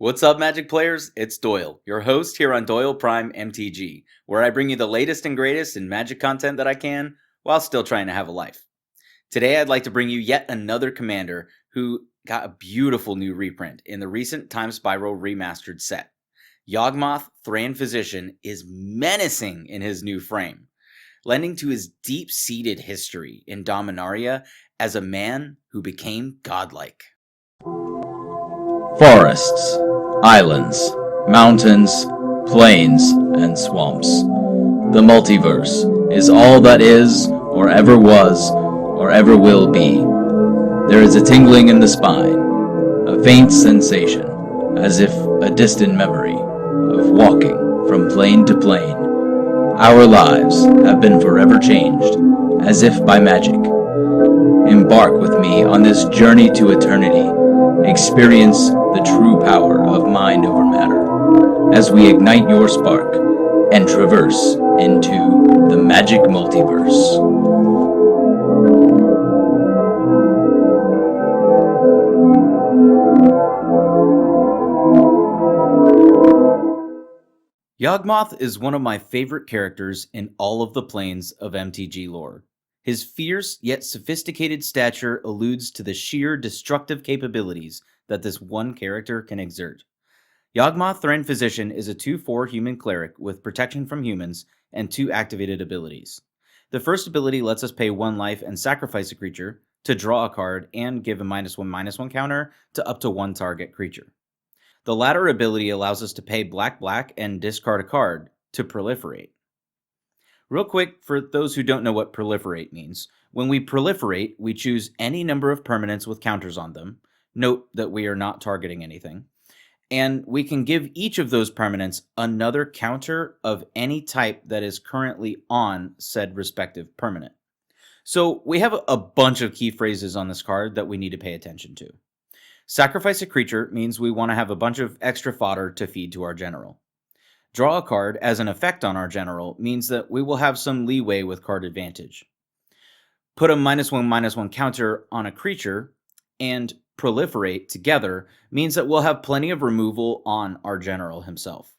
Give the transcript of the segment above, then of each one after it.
What's up, Magic players? It's Doyle, your host here on DoylePrimeMTG, where I bring you the latest and greatest in Magic content that I can, while still trying to have a life. Today I'd like to bring you yet another commander who got a beautiful new reprint in the recent Time Spiral Remastered set. Yawgmoth, Thran Physician, is menacing in his new frame, lending to his deep-seated history in Dominaria as a man who became godlike. Forests, islands, mountains, plains, and swamps. The multiverse is all that is, or ever was, or ever will be. There is a tingling in the spine, a faint sensation, as if a distant memory of walking from plane to plane. Our lives have been forever changed, as if by magic. Embark with me on this journey to eternity. Experience the true power of mind over matter as we ignite your spark and traverse into the magic multiverse. Yawgmoth is one of my favorite characters in all of the planes of MTG lore. His fierce yet sophisticated stature alludes to the sheer destructive capabilities that this one character can exert. Yawgmoth Thran Physician is a 2/4 human cleric with protection from humans and 2 activated abilities. The first ability lets us pay 1 life and sacrifice a creature to draw a card and give a -1/-1 counter to up to 1 target creature. The latter ability allows us to pay black and discard a card to proliferate. Real quick, for those who don't know what proliferate means, when we proliferate, we choose any number of permanents with counters on them. Note that we are not targeting anything. And we can give each of those permanents another counter of any type that is currently on said respective permanent. So we have a bunch of key phrases on this card that we need to pay attention to. Sacrifice a creature means we want to have a bunch of extra fodder to feed to our general. Draw a card as an effect on our general means that we will have some leeway with card advantage. Put a -1/-1 counter on a creature and proliferate together means that we'll have plenty of removal on our general himself.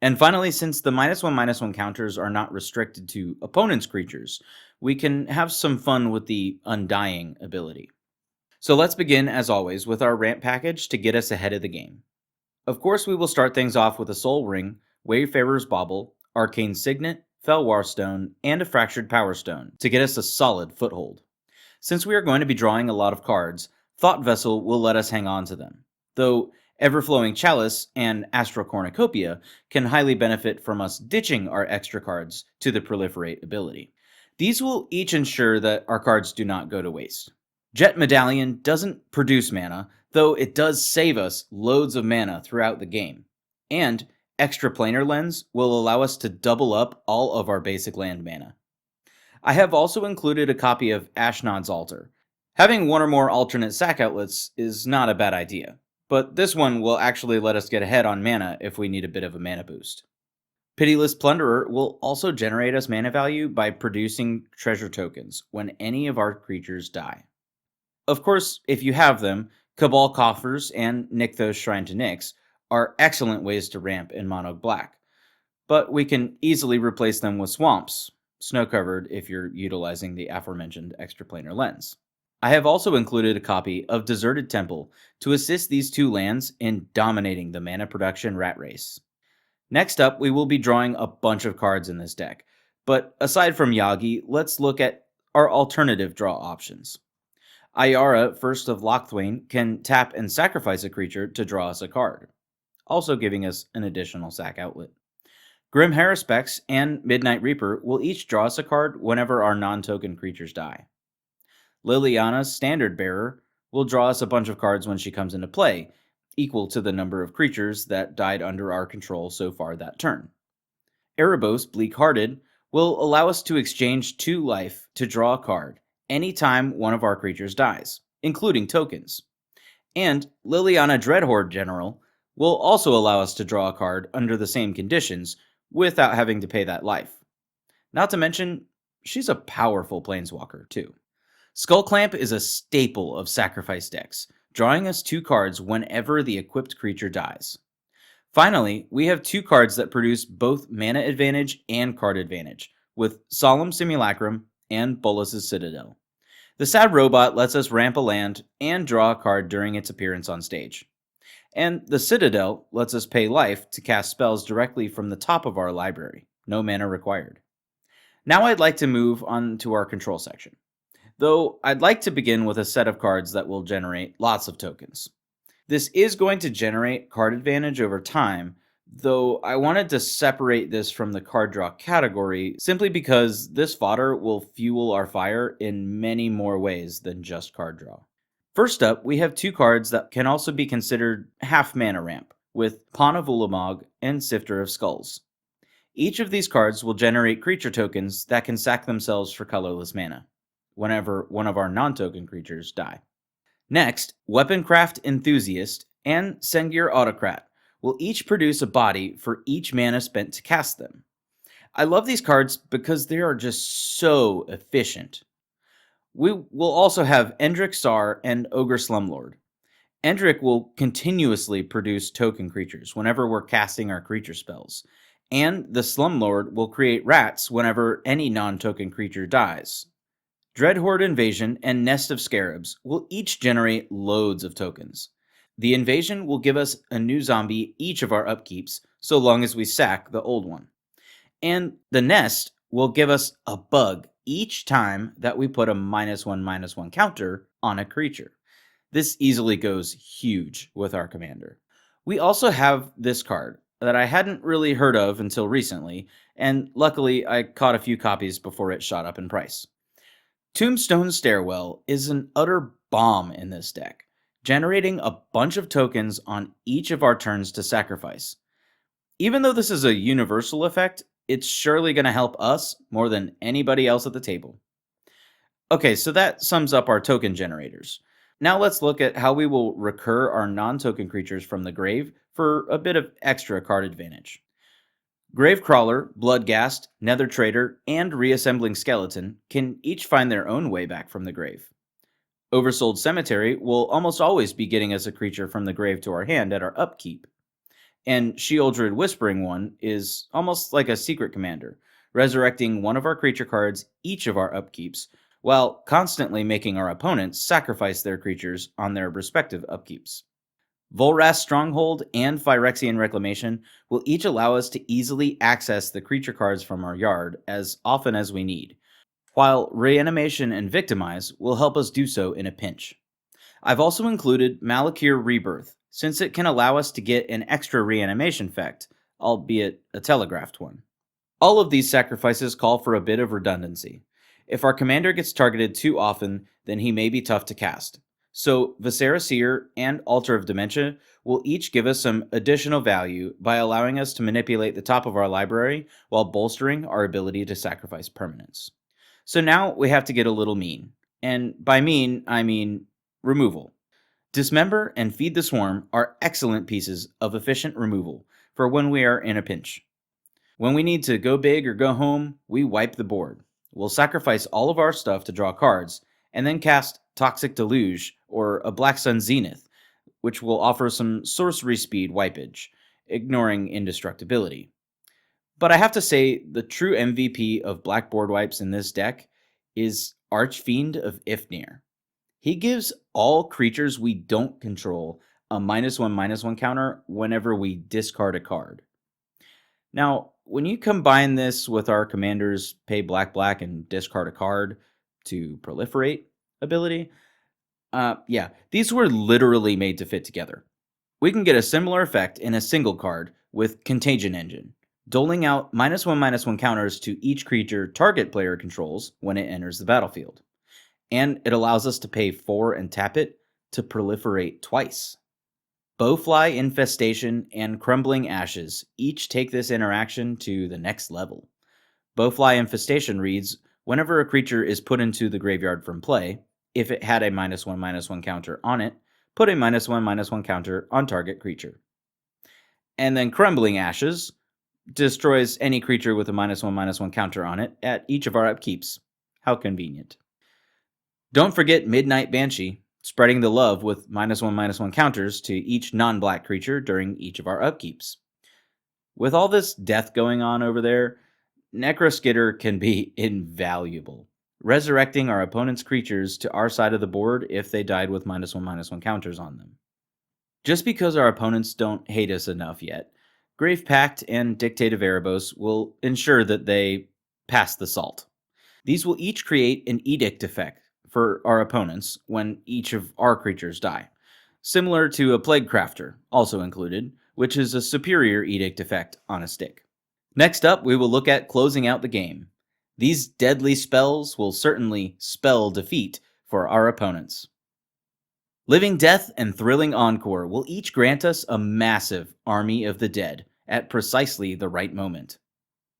And finally, since the -1/-1 counters are not restricted to opponent's creatures, we can have some fun with the Undying ability. So let's begin, as always, with our ramp package to get us ahead of the game. Of course, we will start things off with a Soul Ring, Wayfarer's Bauble, Arcane Signet, Felwar Stone, and a Fractured Power Stone to get us a solid foothold. Since we are going to be drawing a lot of cards, Thought Vessel will let us hang on to them, though Everflowing Chalice and Astral Cornucopia can highly benefit from us ditching our extra cards to the Proliferate ability. These will each ensure that our cards do not go to waste. Jet Medallion doesn't produce mana, though it does save us loads of mana throughout the game, and Extra Planar Lens will allow us to double up all of our basic land mana. I have also included a copy of Ashnod's Altar. Having 1 or more alternate sack outlets is not a bad idea, but this one will actually let us get ahead on mana if we need a bit of a mana boost. Pitiless Plunderer will also generate us mana value by producing treasure tokens when any of our creatures die. Of course, if you have them, Cabal Coffers and Nykthos Shrine to Nyx are excellent ways to ramp in Mono Black, but we can easily replace them with Swamps, snow-covered if you're utilizing the aforementioned Extra Planar Lens. I have also included a copy of Deserted Temple to assist these 2 lands in dominating the mana production rat race. Next up, we will be drawing a bunch of cards in this deck, but aside from Yagi, let's look at our alternative draw options. Ayara, First of Locthwain, can tap and sacrifice a creature to draw us a card, also giving us an additional sack outlet. Grim Haruspex and Midnight Reaper will each draw us a card whenever our non-token creatures die. Liliana's Standard Bearer will draw us a bunch of cards when she comes into play, equal to the number of creatures that died under our control so far that turn. Erebos, Bleak-Hearted, will allow us to exchange 2 life to draw a card anytime one of our creatures dies, including tokens. And Liliana Dreadhorde General will also allow us to draw a card under the same conditions without having to pay that life. Not to mention, she's a powerful planeswalker too. Skullclamp is a staple of sacrifice decks, drawing us 2 cards whenever the equipped creature dies. Finally, we have 2 cards that produce both mana advantage and card advantage, with Solemn Simulacrum and Bolas's Citadel. The Sad Robot lets us ramp a land and draw a card during its appearance on stage. And the Citadel lets us pay life to cast spells directly from the top of our library, no mana required. Now I'd like to move on to our control section, though I'd like to begin with a set of cards that will generate lots of tokens. This is going to generate card advantage over time, though I wanted to separate this from the card draw category simply because this fodder will fuel our fire in many more ways than just card draw. First up, we have 2 cards that can also be considered half mana ramp, with Pawn of Ulamog and Sifter of Skulls. Each of these cards will generate creature tokens that can sack themselves for colorless mana, whenever one of our non-token creatures die. Next, Weaponcraft Enthusiast and Sengir Autocrat will each produce a body for each mana spent to cast them. I love these cards because they are just so efficient. We will also have Endrick Sar and Ogre Slumlord. Endrick will continuously produce token creatures whenever we're casting our creature spells, and the Slumlord will create rats whenever any non-token creature dies. Dreadhorde Invasion and Nest of Scarabs will each generate loads of tokens. The Invasion will give us a new zombie each of our upkeeps, so long as we sack the old one. And the Nest will give us a bug each time that we put a -1/-1 counter on a creature. This easily goes huge with our commander. We also have this card that I hadn't really heard of until recently, and luckily I caught a few copies before it shot up in price. Tombstone Stairwell is an utter bomb in this deck, generating a bunch of tokens on each of our turns to sacrifice. Even though this is a universal effect, it's surely going to help us more than anybody else at the table. Okay, so that sums up our token generators. Now let's look at how we will recur our non-token creatures from the grave for a bit of extra card advantage. Gravecrawler, Bloodghast, Nether Trader, and Reassembling Skeleton can each find their own way back from the grave. Oversold Cemetery will almost always be getting us a creature from the grave to our hand at our upkeep. And Sheoldred Whispering One is almost like a secret commander, resurrecting one of our creature cards each of our upkeeps, while constantly making our opponents sacrifice their creatures on their respective upkeeps. Volrath Stronghold and Phyrexian Reclamation will each allow us to easily access the creature cards from our yard as often as we need, while Reanimation and Victimize will help us do so in a pinch. I've also included Malakir Rebirth, since it can allow us to get an extra reanimation effect, albeit a telegraphed one. All of these sacrifices call for a bit of redundancy. If our commander gets targeted too often, then he may be tough to cast. So Viscera Seer and Altar of Dementia will each give us some additional value by allowing us to manipulate the top of our library while bolstering our ability to sacrifice permanents. So now we have to get a little mean. And by mean, I mean removal. Dismember and Feed the Swarm are excellent pieces of efficient removal for when we are in a pinch. When we need to go big or go home, we wipe the board. We'll sacrifice all of our stuff to draw cards, and then cast Toxic Deluge or a Black Sun Zenith, which will offer some sorcery speed wipeage, ignoring indestructibility. But I have to say, the true MVP of black board wipes in this deck is Archfiend of Ifnir. He gives all creatures we don't control a -1/-1 counter whenever we discard a card. Now, when you combine this with our commander's pay black and discard a card to proliferate ability, these were literally made to fit together. We can get a similar effect in a single card with Contagion Engine, doling out -1/-1 counters to each creature target player controls when it enters the battlefield. And it allows us to pay 4 and tap it to proliferate twice. Bowfly Infestation and Crumbling Ashes each take this interaction to the next level. Bowfly Infestation reads, whenever a creature is put into the graveyard from play, if it had a -1/-1 counter on it, put a -1/-1 counter on target creature. And then Crumbling Ashes destroys any creature with a -1/-1 counter on it at each of our upkeeps. How convenient. Don't forget Midnight Banshee. spreading the love with -1/-1 counters to each non-black creature during each of our upkeeps. With all this death going on over there, Necroskitter can be invaluable, resurrecting our opponent's creatures to our side of the board if they died with -1/-1 counters on them. Just because our opponents don't hate us enough yet, Grave Pact and Dictate of Erebos will ensure that they pass the salt. These will each create an edict effect for our opponents when each of our creatures die, similar to a Plague Crafter, also included, which is a superior edict effect on a stick. Next up, we will look at closing out the game. These deadly spells will certainly spell defeat for our opponents. Living Death and Thrilling Encore will each grant us a massive Army of the Dead at precisely the right moment.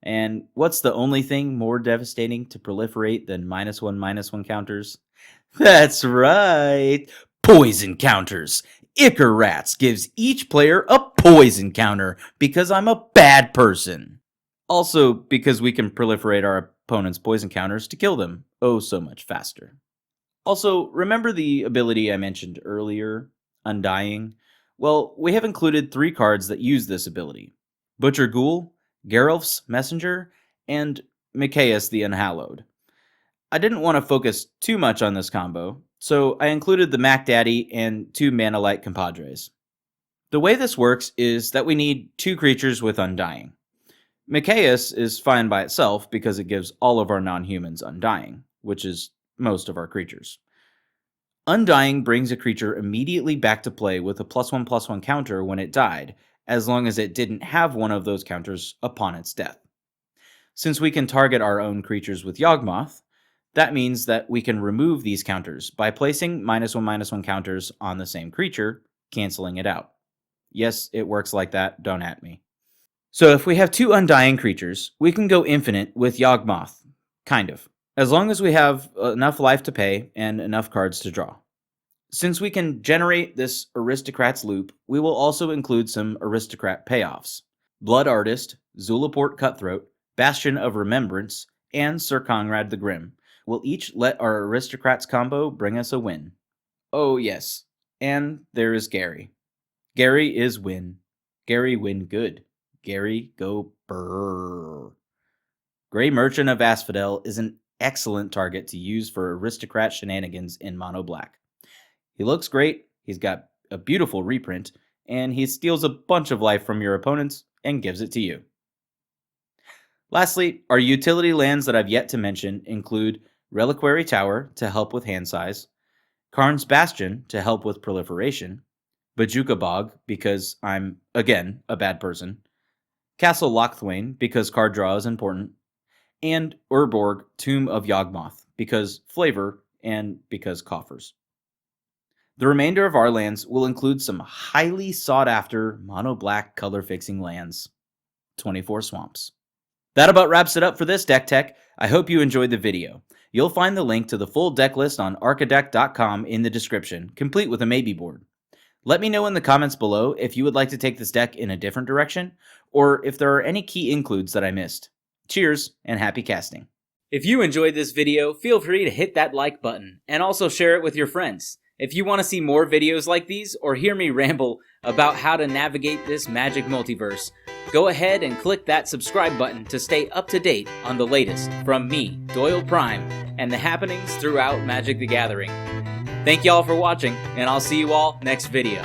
And what's the only thing more devastating to proliferate than -1/-1 counters? That's right! Poison counters! Ichor Rats gives each player a poison counter because I'm a bad person. Also, because we can proliferate our opponent's poison counters to kill them oh so much faster. Also, remember the ability I mentioned earlier, Undying? Well, we have included 3 cards that use this ability: Butcher Ghoul, Geralf's Messenger, and Mikaeus the Unhallowed. I didn't want to focus too much on this combo, so I included the Mac Daddy and 2 Mana-Light compadres. The way this works is that we need 2 creatures with Undying. Mikaeus is fine by itself because it gives all of our non-humans Undying, which is most of our creatures. Undying brings a creature immediately back to play with a +1/+1 counter when it died, as long as it didn't have one of those counters upon its death. Since we can target our own creatures with Yawgmoth, that means that we can remove these counters by placing -1/-1 counters on the same creature, canceling it out. Yes, it works like that, don't at me. So if we have 2 Undying creatures, we can go infinite with Yawgmoth, kind of, as long as we have enough life to pay and enough cards to draw. Since we can generate this Aristocrats loop, we will also include some Aristocrat payoffs. Blood Artist, Zulaport Cutthroat, Bastion of Remembrance, and Sir Conrad the Grim will each let our Aristocrats combo bring us a win. Oh yes, and there is Gary. Gary is win. Gary win good. Gary go brrr. Grey Merchant of Asphodel is an excellent target to use for Aristocrat shenanigans in mono black. He looks great, he's got a beautiful reprint, and he steals a bunch of life from your opponents and gives it to you. Lastly, our utility lands that I've yet to mention include Reliquary Tower to help with hand size, Karn's Bastion to help with proliferation, Bajuka Bog because I'm, again, a bad person, Castle Lochthwain because card draw is important, and Urborg Tomb of Yawgmoth because flavor and because coffers. The remainder of our lands will include some highly sought-after mono-black color-fixing lands. 24 Swamps. That about wraps it up for this deck tech. I hope you enjoyed the video. You'll find the link to the full deck list on arcadeck.com in the description, complete with a maybe board. Let me know in the comments below if you would like to take this deck in a different direction, or if there are any key includes that I missed. Cheers, and happy casting. If you enjoyed this video, feel free to hit that like button, and also share it with your friends. If you want to see more videos like these, or hear me ramble about how to navigate this magic multiverse, go ahead and click that subscribe button to stay up to date on the latest from me, Doyle Prime, and the happenings throughout Magic the Gathering. Thank y'all for watching, and I'll see you all next video.